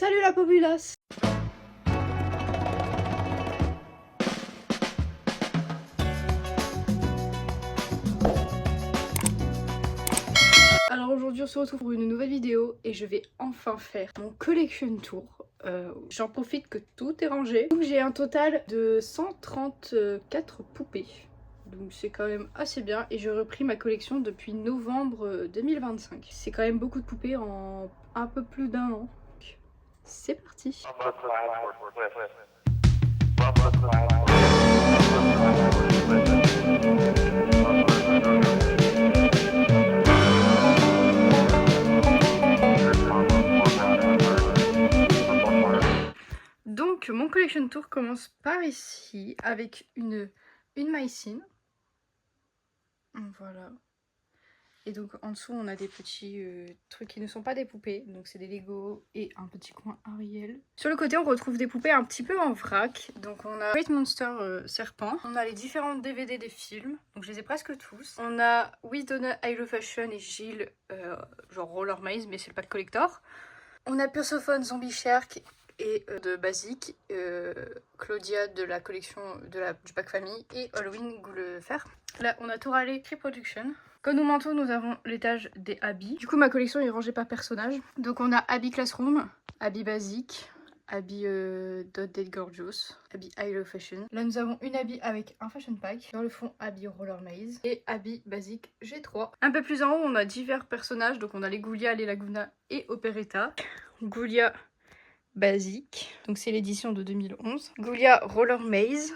Salut la populace! Alors aujourd'hui on se retrouve pour une nouvelle vidéo et je vais enfin faire mon collection tour. J'en profite que tout est rangé. Donc j'ai un total de 134 poupées. Donc c'est quand même assez bien et j'ai repris ma collection depuis novembre 2025. C'est quand même beaucoup de poupées en un peu plus d'un an. Donc, c'est parti! Donc mon collection tour commence par ici avec une mycine. Voilà. Et donc en dessous on a des petits trucs qui ne sont pas des poupées. Donc c'est des Lego et un petit coin Ariel. Sur le côté on retrouve des poupées un petit peu en vrac. Donc on a Great Monster Serpent. On a les différents DVD des films. Donc je les ai presque tous. On a We Donna, I Love Fashion et Gilles genre Roller Maze mais c'est le pack collector. On a Persephone, Zombie Shark et de Basique, Claudia de la collection du pack famille et Halloween Goulefer. Là on a Torale Cree Production. Comme nous manteaux, nous avons l'étage des habits. Du coup ma collection est rangée par personnage. Donc on a Abby Classroom, Abby Basique, Abby Dot Dead Gorgeous, Abby I Love Fashion. Là nous avons une Abby avec un fashion pack. Dans le fond Abby Roller Maze et Abby Basique G3. Un peu plus en haut on a divers personnages. Donc on a les Ghoulia, les Laguna et Operetta. Ghoulia Basique, donc c'est l'édition de 2011. Ghoulia Roller Maze,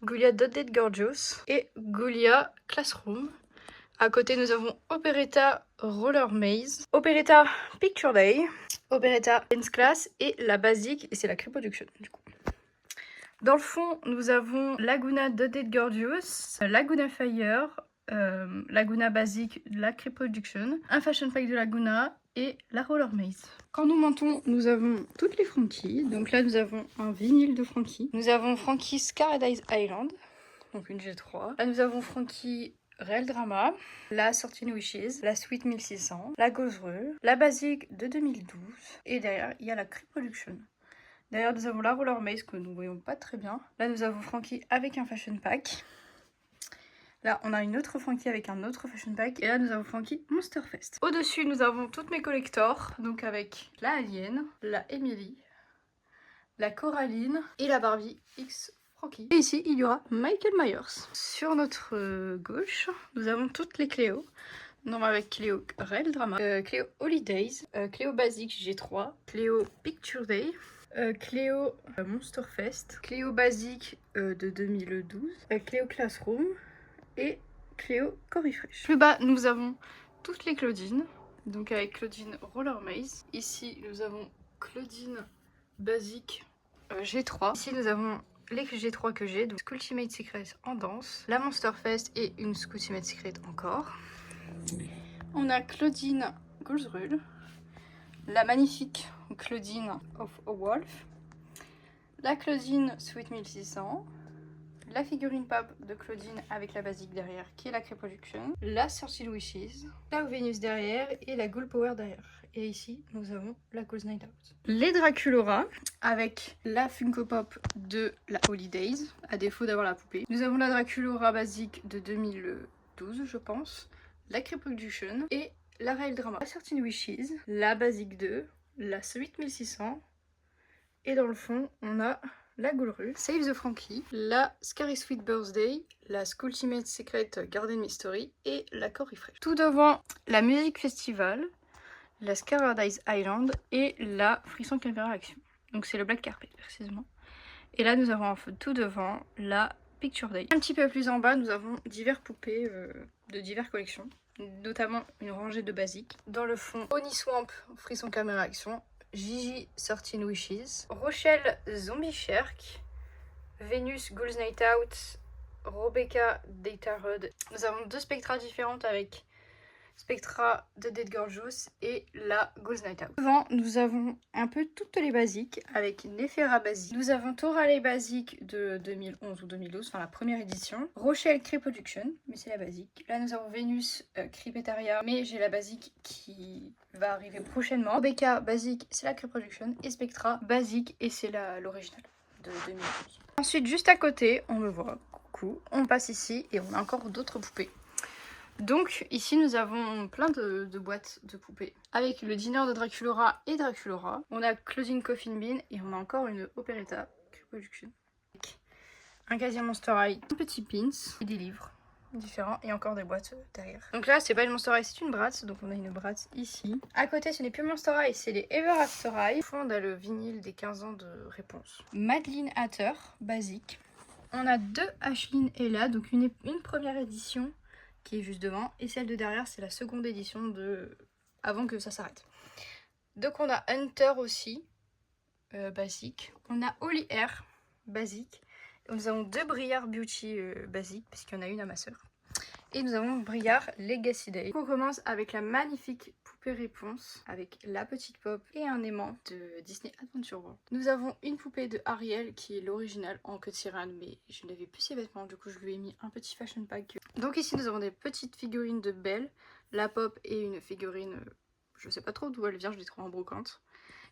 Ghoulia Dot Dead Gorgeous et Ghoulia Classroom. À côté nous avons Operetta Roller Maze, Operetta Picture Day, Operetta Dance Class et la Basique, et c'est la Cree Production du coup. Dans le fond nous avons Laguna Dot Dead Gorgeous, Laguna Fire, Laguna Basique, la Cree Production, un fashion pack de Laguna et la Roller Maze. Quand nous montons, nous avons toutes les Frankie. Donc là, nous avons un vinyle de Frankie. Nous avons Frankie's Paradise Island, donc une G3. Là, nous avons Frankie Real Drama, la 13 Wishes, la Suite 1600, la Gozereux, la Basique de 2012. Et derrière, il y a la Cree Production. Derrière, nous avons la Roller Maze que nous ne voyons pas très bien. Là, nous avons Frankie avec un fashion pack. Là, on a une autre Frankie avec un autre fashion pack. Et là, nous avons Frankie Monster Fest. Au-dessus, nous avons toutes mes collectors. Donc avec la Alien, la Emily, la Coraline et la Barbie X Frankie. Et ici, il y aura Michael Myers. Sur notre gauche, nous avons toutes les Cléo. Donc avec Cléo Real Drama, Cléo Holidays, Cléo Basique G3, Cléo Picture Day, Cléo Monster Fest, Cléo Basique de 2012, Cléo Classroom et Cléo Corifresh. Plus bas, nous avons toutes les Claudine, donc avec Claudine Roller Maze. Ici, nous avons Claudine Basique G3. Ici, nous avons les G3 que j'ai, donc Ultimate Secret en danse, la Monster Fest et une Ultimate Secret encore. On a Claudine Gozereux, la magnifique Claudine of a Wolf, la Claudine Sweet 1600, la figurine pop de Claudine avec la basique derrière qui est la Cree Production, la 13 Wishes, la Venus derrière et la Ghoul Power derrière. Et ici nous avons la Ghouls Night Out. Les Draculaura avec la Funko Pop de la Holidays, à défaut d'avoir la poupée. Nous avons la Draculaura basique de 2012 je pense, la Cree Production et la Real Drama, la 13 Wishes, la basique 2, la Suite 1600 et dans le fond on a la Goulerue, Save the Frankie, la Scary Sweet Birthday, la Ultimate Secret Garden Mystery et la Corifresh. Tout devant la Music Festival, la Paradise Island et la Frisson Caméra Action. Donc c'est le Black Carpet précisément. Et là nous avons tout devant la Picture Day. Un petit peu plus en bas nous avons diverses poupées de diverses collections, notamment une rangée de basiques. Dans le fond, Oni Swamp Frisson Caméra Action, Gigi 13 Wishes, Rochelle Zombie Shark, Venus Ghouls Night Out, Rebecca Data Rod. Nous avons deux spectras différentes avec Spectra de Dead Gorgeous et la Ghost Night Out. Devant, nous avons un peu toutes les basiques avec Nefera basique. Nous avons Torale basique de 2011 ou 2012, enfin la première édition. Rochelle Cree Production, mais c'est la basique. Là, nous avons Vénus Crepetaria, mais j'ai la basique qui va arriver prochainement. Rebecca basique, c'est la Cree Production. Et Spectra basique, et c'est l'original de 2011. Ensuite, juste à côté, on le voit. Coucou. On passe ici et on a encore d'autres poupées. Donc ici nous avons plein de boîtes de poupées avec le dîner de Draculaura et Draculaura. On a Closing Coffin Bean et on a encore une Operetta Cree Production. Un casier Monster High, un petit pins et des livres différents et encore des boîtes derrière. Donc là c'est pas une Monster High, c'est une Bratz, donc on a une Bratz ici. À côté ce n'est plus Monster High, c'est les Ever After High. Au fond on a le vinyle des 15 ans de réponse. Madeline Hatter, basique. On a deux Ashlyn Ella, donc une première édition qui est juste devant, et celle de derrière c'est la seconde édition de avant que ça s'arrête. Donc on a Hunter aussi, basique. On a Holly Air, basique. Et nous avons deux Briard Beauty basiques, parce qu'il y en a une à ma soeur. Et nous avons Briard Legacy Day. On commence avec la magnifique poupée réponse, avec la petite pop et un aimant de Disney Adventure World. Nous avons une poupée de Ariel qui est l'original en queue de sirène, mais je n'avais plus ses vêtements, du coup je lui ai mis un petit fashion pack. Donc ici nous avons des petites figurines de Belle, la pop et une figurine, je sais pas trop d'où elle vient, je l'ai trouvée en brocante.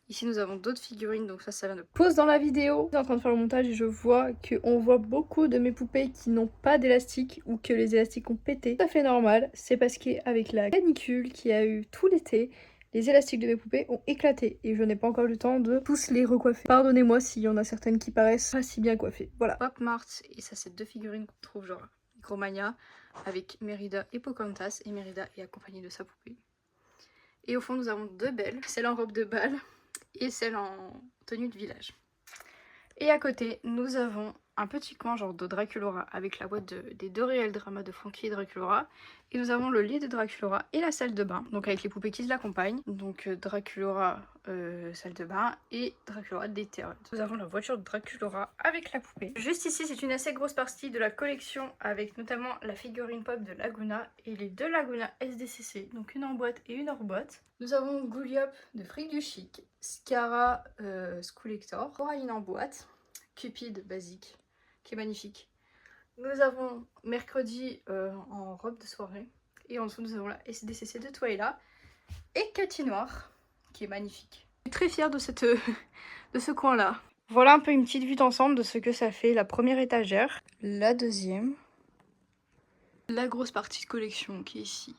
Ici nous avons d'autres figurines, donc ça vient de pause dans la vidéo. Je suis en train de faire le montage et je vois qu'on voit beaucoup de mes poupées qui n'ont pas d'élastique ou que les élastiques ont pété. Tout à fait normal, c'est parce qu'avec la canicule qu'il y a eu tout l'été, les élastiques de mes poupées ont éclaté et je n'ai pas encore eu le temps de tous les recoiffer. Pardonnez-moi s'il y en a certaines qui paraissent pas si bien coiffées. Voilà. Pop Mart, et ça c'est deux figurines qu'on trouve genre Micromania avec Merida et Pocahontas, et Merida est accompagnée de sa poupée. Et au fond nous avons deux belles, celle en robe de bal et celle en tenue de village. Et à côté, nous avons un petit coin genre de Draculaura avec la boîte des deux réels dramas de Frankie et Draculaura. Et nous avons le lit de Draculaura et la salle de bain, donc avec les poupées qui l'accompagnent. Donc Draculaura, salle de bain, et Draculaura déterre. Nous avons la voiture de Draculaura avec la poupée. Juste ici, c'est une assez grosse partie de la collection avec notamment la figurine pop de Laguna et les deux Laguna SDCC, donc une en boîte et une hors boîte. Nous avons Gouliop de Fric du Chic, Scara Schoolector, Coraline en boîte, Cupid basique, qui est magnifique. Nous avons Mercredi en robe de soirée. Et en dessous, nous avons la SDCC de Twyla. Et Cathy Noir, qui est magnifique. Je suis très fière de, de ce coin-là. Voilà un peu une petite vue d'ensemble de ce que ça fait la première étagère. La deuxième. La grosse partie de collection qui est ici.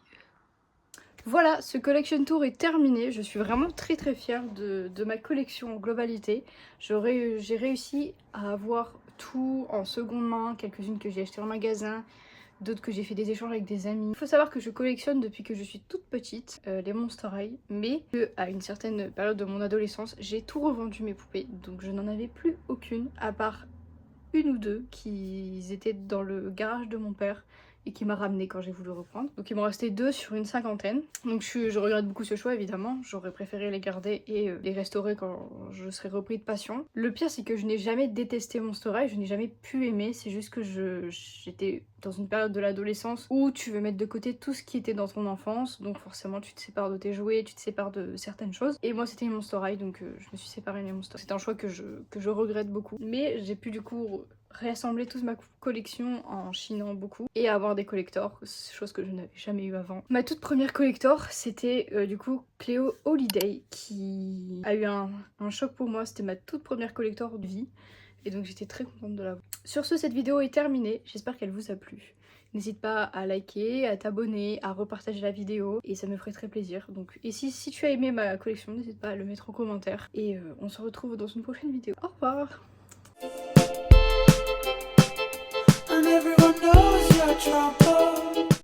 Voilà, ce collection tour est terminé. Je suis vraiment très fière de ma collection en globalité. J'ai réussi à avoir tout en seconde main, quelques-unes que j'ai achetées en magasin, d'autres que j'ai fait des échanges avec des amis. Il faut savoir que je collectionne depuis que je suis toute petite les Monster High, mais à une certaine période de mon adolescence, j'ai tout revendu mes poupées, donc je n'en avais plus aucune, à part une ou deux qui étaient dans le garage de mon père et qui m'a ramené quand j'ai voulu reprendre. Donc il m'en restait 2 sur une cinquantaine. Donc je regrette beaucoup ce choix évidemment. J'aurais préféré les garder et les restaurer quand je serais repris de passion. Le pire c'est que je n'ai jamais détesté Monster High, je n'ai jamais pu aimer. C'est juste que j'étais dans une période de l'adolescence où tu veux mettre de côté tout ce qui était dans ton enfance. Donc forcément tu te sépares de tes jouets, tu te sépares de certaines choses. Et moi c'était Monster High, donc je me suis séparée des Monster High. C'est un choix que je regrette beaucoup. Mais j'ai pu du coup réassembler toute ma collection en chinant beaucoup et avoir des collectors, chose que je n'avais jamais eu avant. Ma toute première collector c'était du coup Cléo Holiday qui a eu un choc pour moi. C'était ma toute première collector de vie et donc j'étais très contente de l'avoir. Sur ce, cette vidéo est terminée, j'espère qu'elle vous a plu. N'hésite pas à liker, à t'abonner, à repartager la vidéo et ça me ferait très plaisir. Donc, et si tu as aimé ma collection, n'hésite pas à le mettre en commentaire et on se retrouve dans une prochaine vidéo. Au revoir. Everyone knows you're trouble.